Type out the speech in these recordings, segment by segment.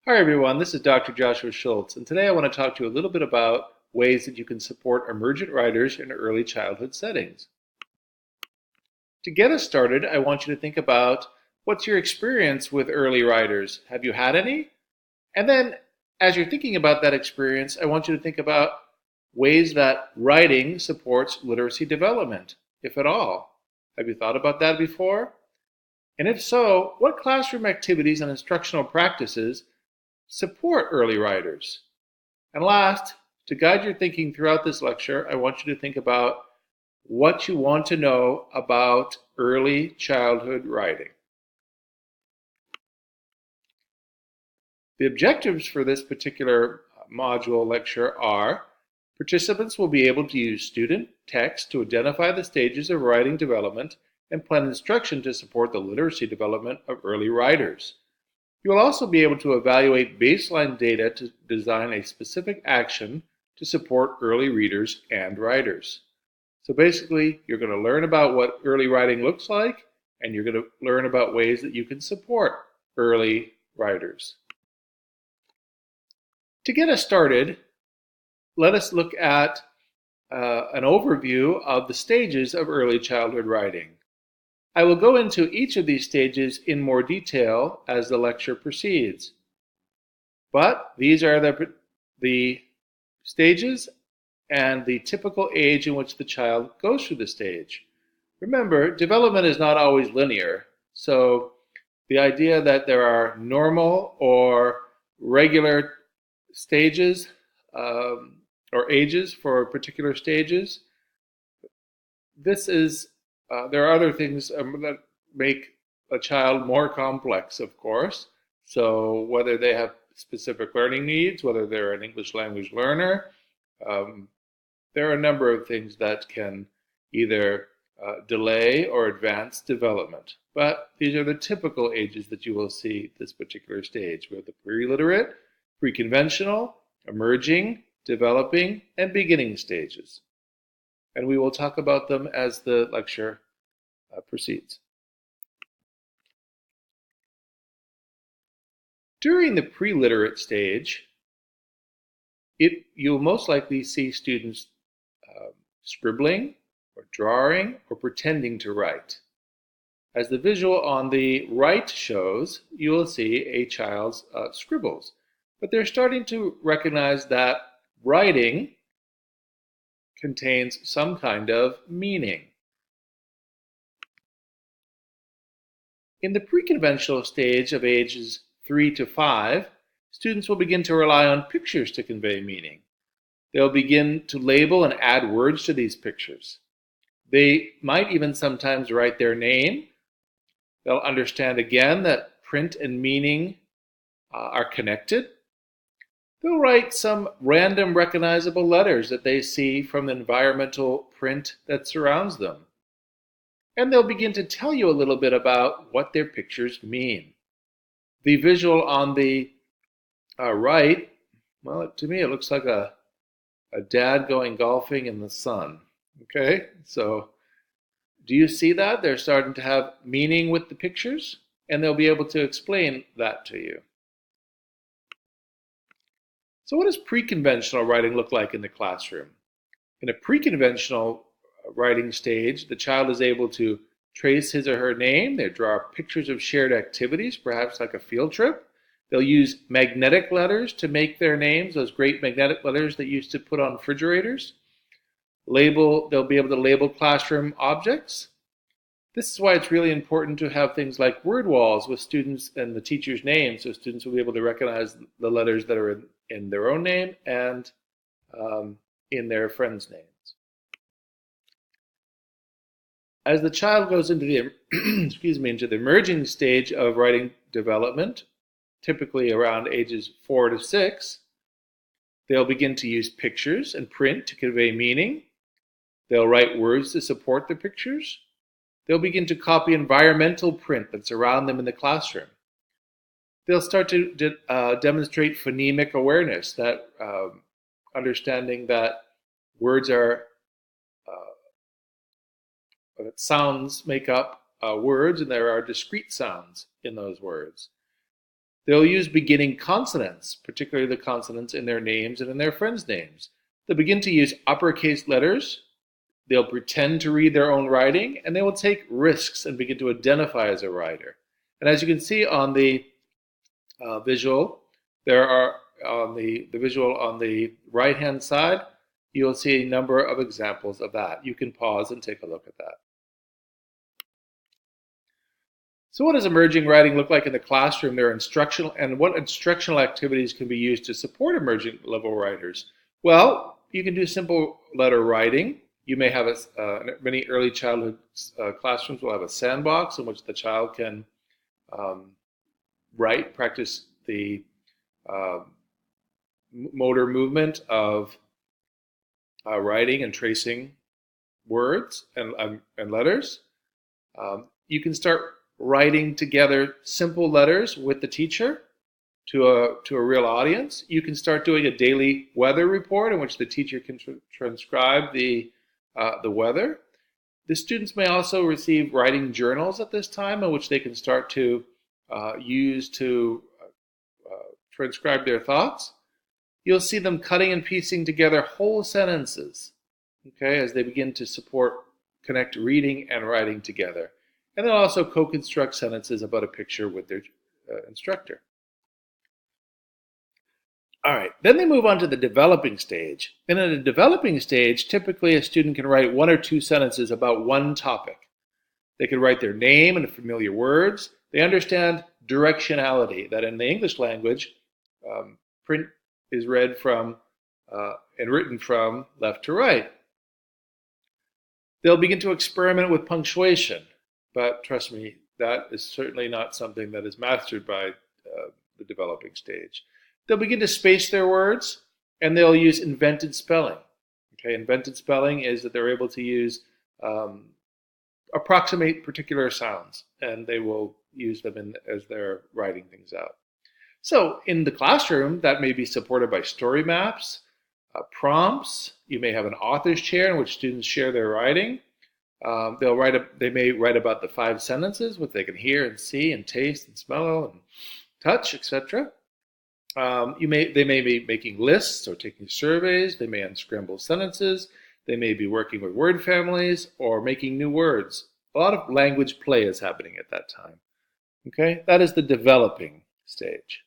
Hi everyone, this is Dr. Joshua Schultz, and today I want to talk to you a little bit about ways that you can support emergent writers in early childhood settings. To get us started, I want you to think about what's your experience with early writers? Have you had any? And then, as you're thinking about that experience, I want you to think about ways that writing supports literacy development, if at all. Have you thought about that before? And if so, what classroom activities and instructional practices support early writers? And last, to guide your thinking throughout this lecture, I want you to think about what you want to know about early childhood writing. The objectives for this particular module lecture are: participants will be able to use student text to identify the stages of writing development and plan instruction to support the literacy development of early writers. You will also be able to evaluate baseline data to design a specific action to support early readers and writers. So basically, you're going to learn about what early writing looks like, and you're going to learn about ways that you can support early writers. To get us started, let us look at an overview of the stages of early childhood writing. I will go into each of these stages in more detail as the lecture proceeds. But these are the stages and the typical age in which the child goes through the stage. Remember, development is not always linear, so the idea that there are normal or regular stages or ages for particular stages, there are other things that make a child more complex, of course. So whether they have specific learning needs, whether they're an English language learner, um, there are a number of things that can either delay or advance development. But these are the typical ages that you will see this particular stage. We have the pre-literate, pre-conventional, emerging, developing, and beginning stages. And we will talk about them as the lecture proceeds. During the pre-literate stage, you'll most likely see students scribbling or drawing or pretending to write. As the visual on the right shows, you will see a child's scribbles. But they're starting to recognize that writing contains some kind of meaning. In the pre-conventional stage of ages 3 to 5, students will begin to rely on pictures to convey meaning. They'll begin to label and add words to these pictures. They might even sometimes write their name. They'll understand again that print and meaning are connected. They'll write some random recognizable letters that they see from the environmental print that surrounds them. And they'll begin to tell you a little bit about what their pictures mean. The visual on the right, well, to me it looks like a dad going golfing in the sun. Okay, so do you see that? They're starting to have meaning with the pictures, and they'll be able to explain that to you. So what does pre-conventional writing look like in the classroom? In a pre-conventional writing stage, the child is able to trace his or her name. They draw pictures of shared activities, perhaps like a field trip. They'll use magnetic letters to make their names, those great magnetic letters that you used to put on refrigerators. They'll be able to label classroom objects. This is why it's really important to have things like word walls with students and the teacher's name, so students will be able to recognize the letters that are in their own name and in their friends' names. As the child goes into the into the emerging stage of writing development, typically around ages 4 to 6, they'll begin to use pictures and print to convey meaning. They'll write words to support the pictures. They'll begin to copy environmental print that's around them in the classroom. They'll start to demonstrate phonemic awareness, that understanding that words are that sounds make up words, and there are discrete sounds in those words. They'll use beginning consonants, particularly the consonants in their names and in their friends' names. They'll begin to use uppercase letters. They'll pretend to read their own writing, and they will take risks and begin to identify as a writer. And as you can see on the visual, there are on the visual on the right-hand side, you'll see a number of examples of that. You can pause and take a look at that. So what does emerging writing look like in the classroom? There are instructional, and what instructional activities can be used to support emerging level writers? Well, you can do simple letter writing. You may have many early childhood classrooms will have a sandbox in which the child can write, practice the motor movement of writing and tracing words and letters. You can start writing together simple letters with the teacher to a real audience. You can start doing a daily weather report in which the teacher can transcribe the weather. The students may also receive writing journals at this time in which they can start to use to transcribe their thoughts. You'll see them cutting and piecing together whole sentences, okay, as they begin to connect reading and writing together. And they'll also co-construct sentences about a picture with their instructor. All right, then they move on to the developing stage. And in a developing stage, typically a student can write 1 or 2 sentences about one topic. They can write their name and familiar words. They understand directionality, that in the English language, print is read from and written from left to right. They'll begin to experiment with punctuation, but trust me, that is certainly not something that is mastered by the developing stage. They'll begin to space their words, and they'll use invented spelling. Okay, invented spelling is that they're able to use approximate particular sounds, and they will use them as they're writing things out. So in the classroom, that may be supported by story maps, prompts. You may have an author's chair in which students share their writing. They may write about the 5 sentences, what they can hear and see and taste and smell and touch, etc. They may be making lists or taking surveys. They may unscramble sentences. They may be working with word families or making new words. A lot of language play is happening at that time. Okay, that is the developing stage.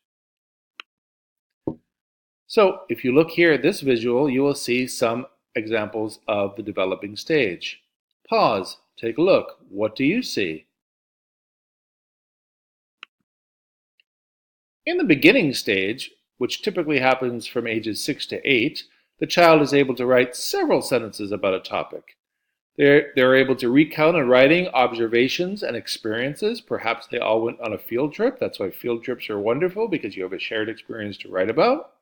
So if you look here at this visual, you will see some examples of the developing stage. Pause, take a look. What do you see? In the beginning stage, which typically happens from ages 6 to 8, the child is able to write several sentences about a topic. They're able to recount in writing observations and experiences. Perhaps they all went on a field trip. That's why field trips are wonderful, because you have a shared experience to write about.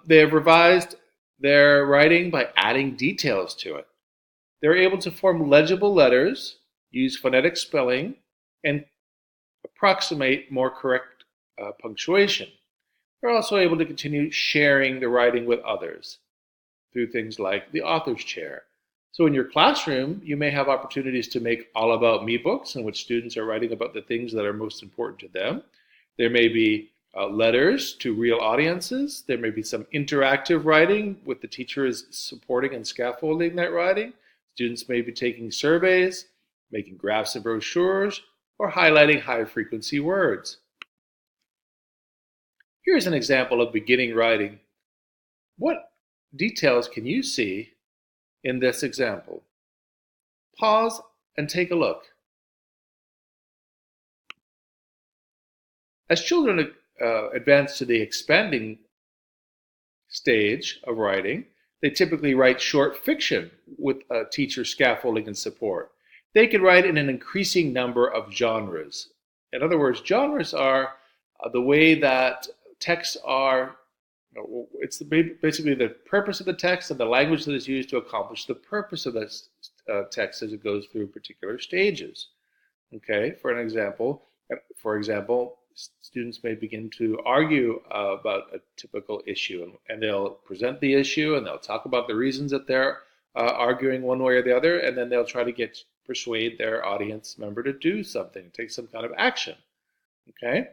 They have revised their writing by adding details to it. They're able to form legible letters, use phonetic spelling, and approximate more correct punctuation. They're also able to continue sharing the writing with others through things like the author's chair. So in your classroom, you may have opportunities to make all about me books in which students are writing about the things that are most important to them. There may be letters to real audiences. There may be some interactive writing with the teachers supporting and scaffolding that writing. Students may be taking surveys, making graphs and brochures, or highlighting high-frequency words. Here's an example of beginning writing. What details can you see in this example? Pause and take a look. As children advance to the expanding stage of writing, they typically write short fiction with teacher scaffolding and support. They can write in an increasing number of genres. In other words, genres are the way that texts are, it's basically the purpose of the text and the language that is used to accomplish the purpose of this text as it goes through particular stages. Okay, for example, students may begin to argue about a typical issue, and they'll present the issue and they'll talk about the reasons that they're arguing one way or the other, and then they'll try to persuade their audience member to do something, take some kind of action. Okay,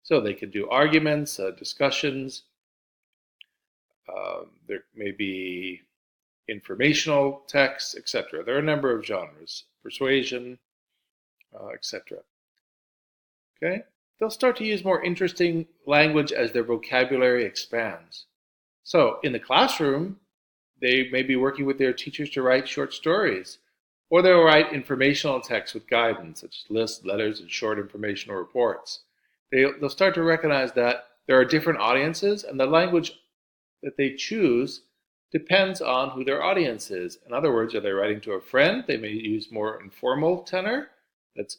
So they can do arguments, discussions. There may be informational texts, etc. There are a number of genres, persuasion, etc. Okay? They'll start to use more interesting language as their vocabulary expands. So in the classroom, they may be working with their teachers to write short stories, or they'll write informational text with guidance, such as lists, letters, and short informational reports. They'll start to recognize that there are different audiences, and the language that they choose depends on who their audience is. In other words, are they writing to a friend? They may use more informal tenor that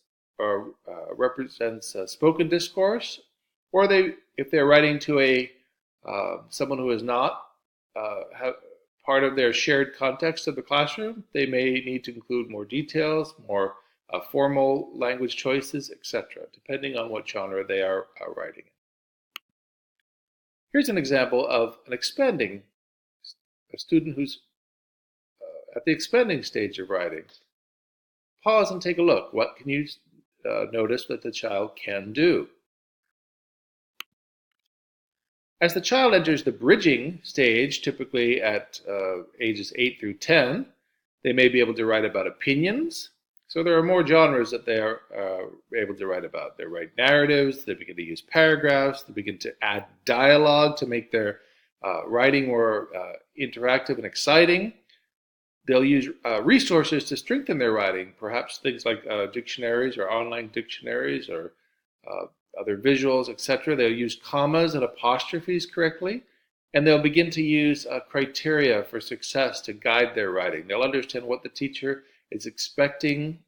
represents spoken discourse, or if they're writing to someone who is not part of their shared context of the classroom, they may need to include more details, more formal language choices, etc., depending on what genre they are writing in. Here's an example of a student who's at the expanding stage of writing. Pause and take a look. What can you notice that the child can do? As the child enters the bridging stage, typically at ages 8 through 10, they may be able to write about opinions. So there are more genres that they are able to write about. They write narratives, they begin to use paragraphs, they begin to add dialogue to make their writing more interactive and exciting. They'll use resources to strengthen their writing, perhaps things like dictionaries or online dictionaries or other visuals, etc. They'll use commas and apostrophes correctly, and they'll begin to use criteria for success to guide their writing. They'll understand what the teacher is expecting.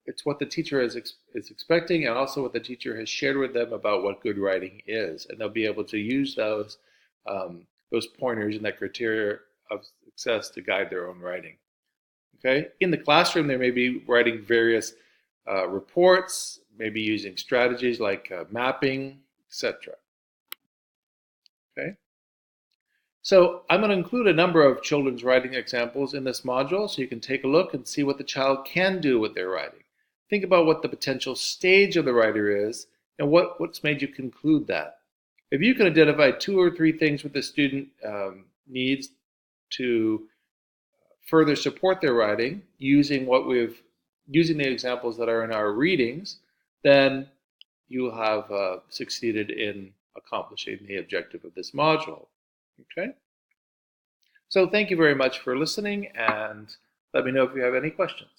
It's what the teacher is expecting, and also what the teacher has shared with them about what good writing is, and they'll be able to use those pointers and that criteria of success to guide their own writing. Okay, in the classroom, they may be writing various reports, maybe using strategies like mapping, etc. Okay. So I'm going to include a number of children's writing examples in this module so you can take a look and see what the child can do with their writing. Think about what the potential stage of the writer is and what's made you conclude that. If you can identify 2 or 3 things what the student needs to further support their writing using the examples that are in our readings, then you will have succeeded in accomplishing the objective of this module. Okay? So thank you very much for listening, and let me know if you have any questions.